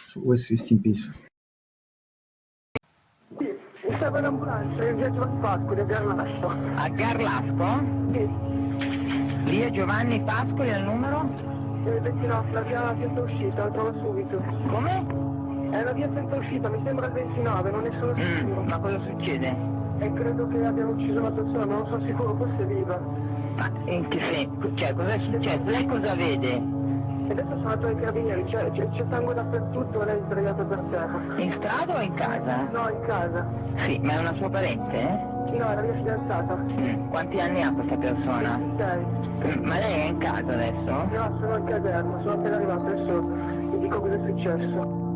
su West Rest Peace. Sì, stavo in ambulanza in via Giovanni Pascoli a Garlasco. A Garlasco? Sì. Via Giovanni Pascoli al numero? 29, la via senza uscita, la trovo subito. Come? È la via senza uscita, mi sembra il 29, non ne sono sicuro. Ma cosa succede? E credo che abbiamo ucciso una persona, non sono sicuro, forse è viva. Ma in che senso? Cioè, cosa è successo? Lei cosa vede? E adesso sono andato ai carabinieri, c'è sangue dappertutto e lei è sdraiata per terra. In strada o in casa? No, in casa. Sì, ma è una sua parente, eh? No, è la mia fidanzata. Quanti anni ha questa persona? 26. Ma lei è in casa adesso? No, sono in caserma, sono appena arrivato, adesso vi dico cosa è successo.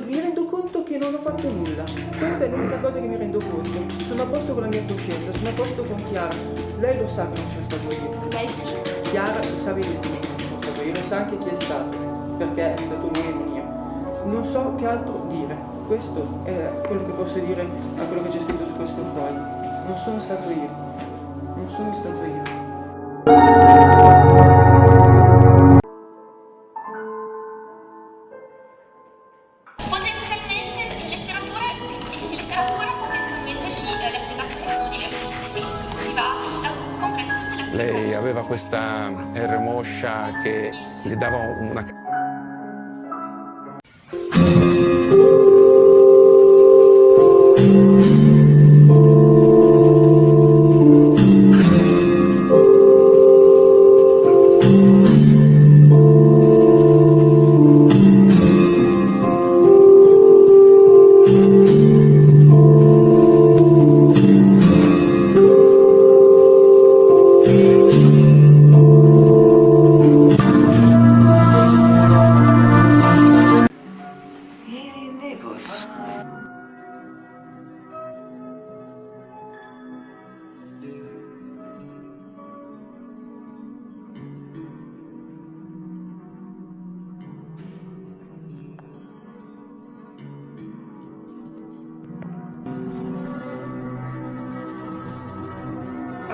Mi rendo conto che non ho fatto nulla, questa è l'unica cosa che mi rendo conto. Sono a posto con la mia coscienza, sono a posto con Chiara. Lei lo sa che non sono stato io. Chiara lo sa benissimo che non sono stato io, lo sa anche chi è stato, perché è stato lui e non io. Non so che altro dire, questo è quello che posso dire a quello che c'è scritto su questo foglio. Non sono stato io, non sono stato io. Lei aveva questa R moscia che gli dava una...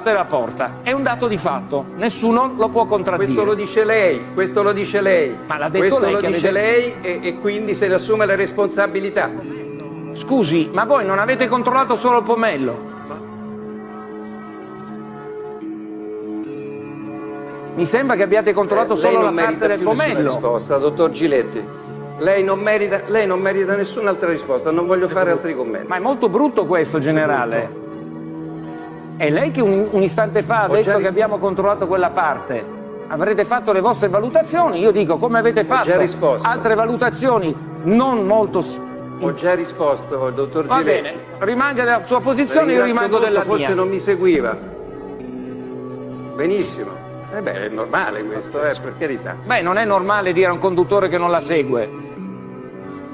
della porta è un dato di fatto, nessuno lo può contraddire. Questo lo dice lei, Ma l'ha detto lei che dice lei e quindi se ne assume la responsabilità. Scusi, ma voi non avete controllato solo il pomello? Mi sembra che abbiate controllato solo la parte del pomello. Risposta, dottor Giletti. Lei non merita nessun'altra risposta, non voglio fare altri commenti. Ma è molto brutto questo, generale. È lei che un istante fa ha detto che abbiamo controllato quella parte. Avrete fatto le vostre valutazioni, io dico come avete fatto altre valutazioni non molto... Ho già risposto, dottor Giletti. Va bene, rimanga della sua posizione, io rimango della mia. Forse non mi seguiva. Benissimo. È normale questo, per carità. Beh, non è normale dire a un conduttore che non la segue.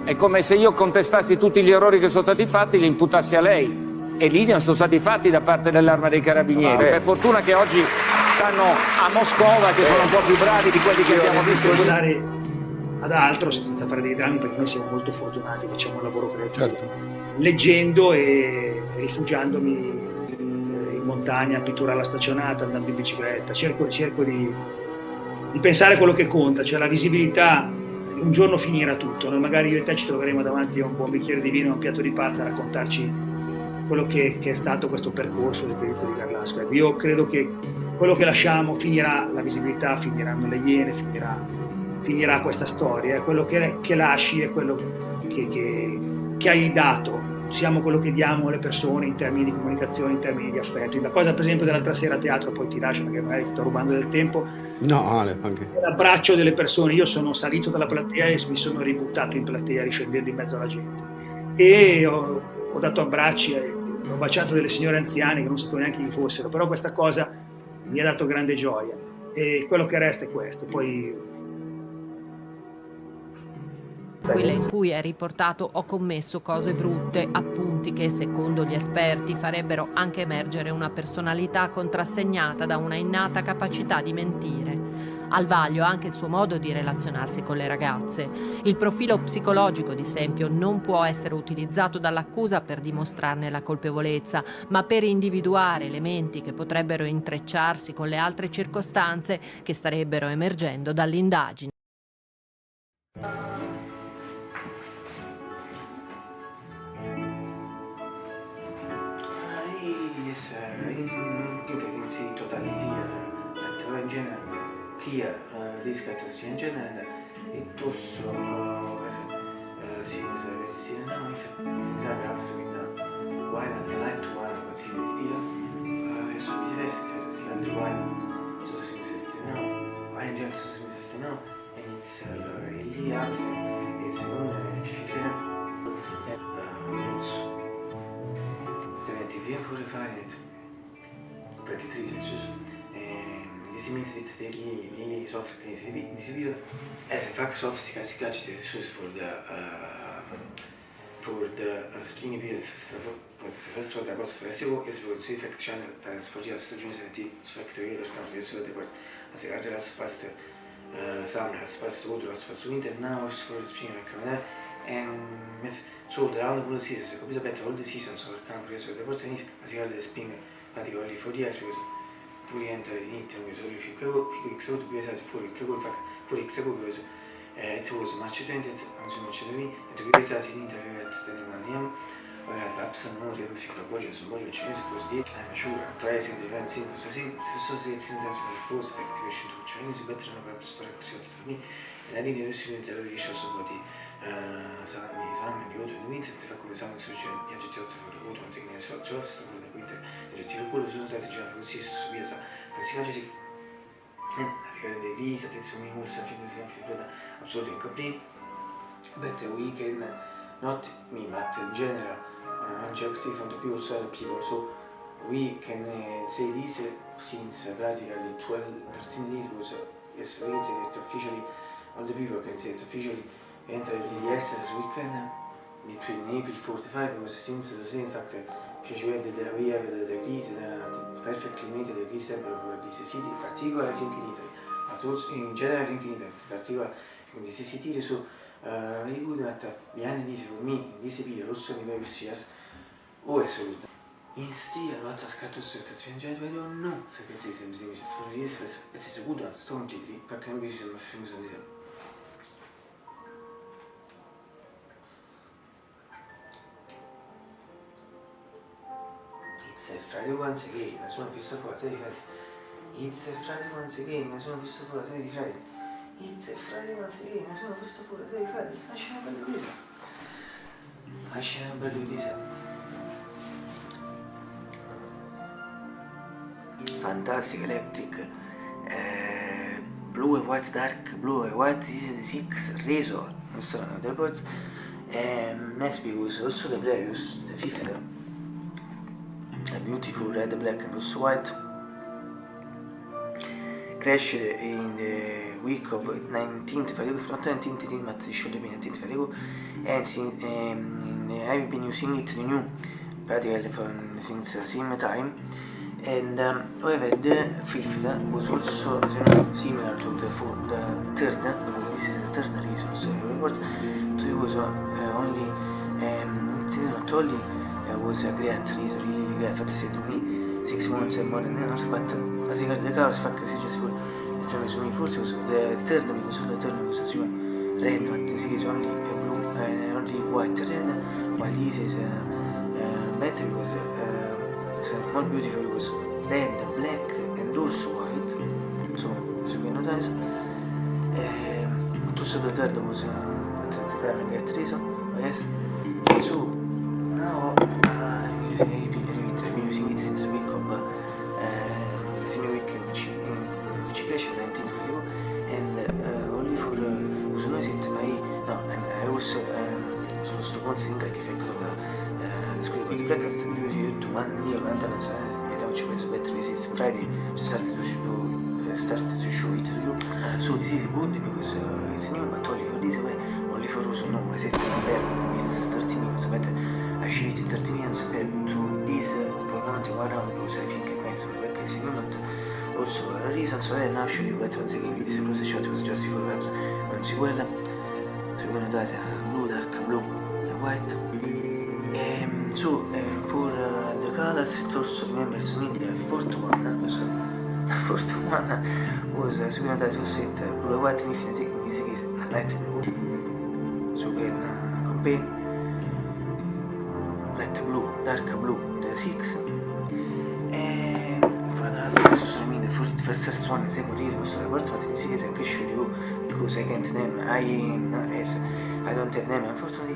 È come se io contestassi tutti gli errori che sono stati fatti e li imputassi a lei. E lì ne sono stati fatti da parte dell'Arma dei Carabinieri. Per fortuna che oggi stanno a Moscova, che sono un po' più bravi di quelli che abbiamo visto. Devo dare ad altro, senza fare dei drammi, perché noi siamo molto fortunati, facciamo un lavoro creativo. Certo. Leggendo e rifugiandomi in montagna, a pitturare la staccionata, andando in bicicletta, cerco di pensare a quello che conta, cioè la visibilità. Un giorno finirà tutto, noi magari io e te ci troveremo davanti a un buon bicchiere di vino e un piatto di pasta a raccontarci quello che è stato questo percorso del delitto di Garlasco. Io credo che quello che lasciamo finirà, la visibilità, finiranno le Iene, finirà questa storia, quello che lasci è quello che hai dato, siamo quello che diamo alle persone in termini di comunicazione, in termini di affetto. La cosa per esempio dell'altra sera a teatro, poi ti lascio perché magari ti sto rubando del tempo, anche l'abbraccio delle persone. Io sono salito dalla platea e mi sono ributtato in platea riscendendo in mezzo alla gente e ho dato abbracci e ho baciato delle signore anziane che non sapevo neanche chi fossero, però questa cosa mi ha dato grande gioia e quello che resta è questo. Poi quella in cui è riportato "ho commesso cose brutte", appunti che secondo gli esperti farebbero anche emergere una personalità contrassegnata da una innata capacità di mentire. Al vaglio anche il suo modo di relazionarsi con le ragazze. Il profilo psicologico di Sempio non può essere utilizzato dall'accusa per dimostrarne la colpevolezza, ma per individuare elementi che potrebbero intrecciarsi con le altre circostanze che starebbero emergendo dall'indagine. here, this kind of strange and it also seems very still now. If it seems perhaps with wine at the night to one consider the pillar, verso viceversa, se si altro wine, so si usa still now, wine già so si usa still now, and it's lì after, it's on 57 minutes, 73 and 4 Fahrenheit, 23 Celsius. This means it's really soft in this period. As in fact, soft catches is used for the spring period. First what about fresco is for the effect channel transformation stagione senti factory per campo di sole poi as regard as past summer as past autumn as past winter now is for spring and so the round of the seasons is complete better all the seasons for campo di sole poi as regard the spring particularly for years because pure entra l'inizio solo il 5 to be as for example because it was March 20th and March 20 and to be as in interview at 21 a.m. whereas the absent more able to propose a symbolic change because the I'm sure tracing the events in so associates in terms of post activation to Chinese better than about sparazione to me and I didn't receive the television so the salami esame di auto e winter si fa come esame sui aggetti 8 per auto anziché so giusto per la winter aggettivo quello sono stati già così subire sa che si aggetti the visa, attenzione in corsa, figura assolutamente incomplete. But we can not me, but in general, objective from the people, so we can say this since practically 13 days because it's raised that officially all the people can say it officially entered the SS weekend between April 45 because since the same fact we have the degrees, the perfectly made degrees temperature for this city, in particular I think in Italy, but also in general I think in Italy, in particular in this city, so very good that behind this for me, in this period, also in the previous years, always good. Instead, what has got to start to change, I don't know, perché se mi dice, for this, it's a good one, stone titoli, perché non mi dice, ma fiuso di sé. It's a Friday once again, nessuno visto fuori la serie di Friday. It's a Friday once again, nessuno visto fuori la serie di Friday. It's a Friday once again, nessuno visto fuori la serie di Friday. Lasciamo bello di sé. Lasciamo bello di sé. Fantastic Electric. Blue and White Dark, Blue and White Season 6, Razor, non so, the reports. Next because also the previous, the fifth. A beautiful red, black and also white, crashed in the week of 19th February, not 19th, but it should have been 19th February, and I've been using it new, practically since the same time, and however the fifth was also similar to the third, because this is the third reason, so reports, so it was only, it is not only was a great reason, really. Infatti said me 6 months and more than enough, but as regard the cars, fact is just for the time is only force, so the third because the third was red, but this is only blue and only white red, while this is better because it's more beautiful because red, black and also white, so as you can notice, also the third was at the time I get reason, yes, so now using it since a week of the same week which crashed 19th February and only for uso noi siete mai no and I was sono sto consiglio che effetto the squid with the breakfast you to one year and then I ci penso better this is Friday just started to show it to you so this is good because it's new but only for this way only for uso no I said it's 30 minutes better I achieved in 30 minutes to this for 91 round because I think it makes for back is not also a reason so I now show you better once again this process shot was just for webs non si quella so you're gonna date blue, dark blue and white so for the colors it also remembers me the fourth one so fourth one was so you're gonna date also it blue white and infinity in this case a light blue so you can compare light blue, dark blue, the 6 and for the last piece I mean the 40 first one second read questo report but in case I can show you because I can't name I don't have name unfortunately.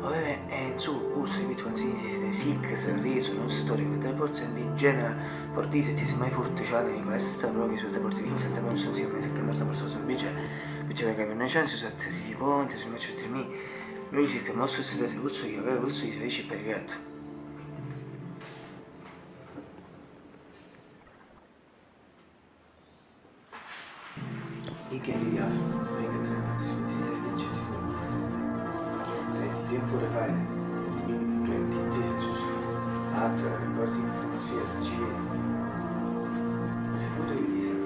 However, and so also repeat once is the six reason no story with the reports and in general for this it is my forte channel in questa però che sul report di Vincent Monson si come se che morta per sul bice perché che non c'è su sette si conta su match per me music mosso si prese corso io che corso si dice per il gatto. I che mi dà venga tranquillo si servizi si Three and 4 Fahrenheit, 23 Celsius, at reporting atmosphere civile. Secondo i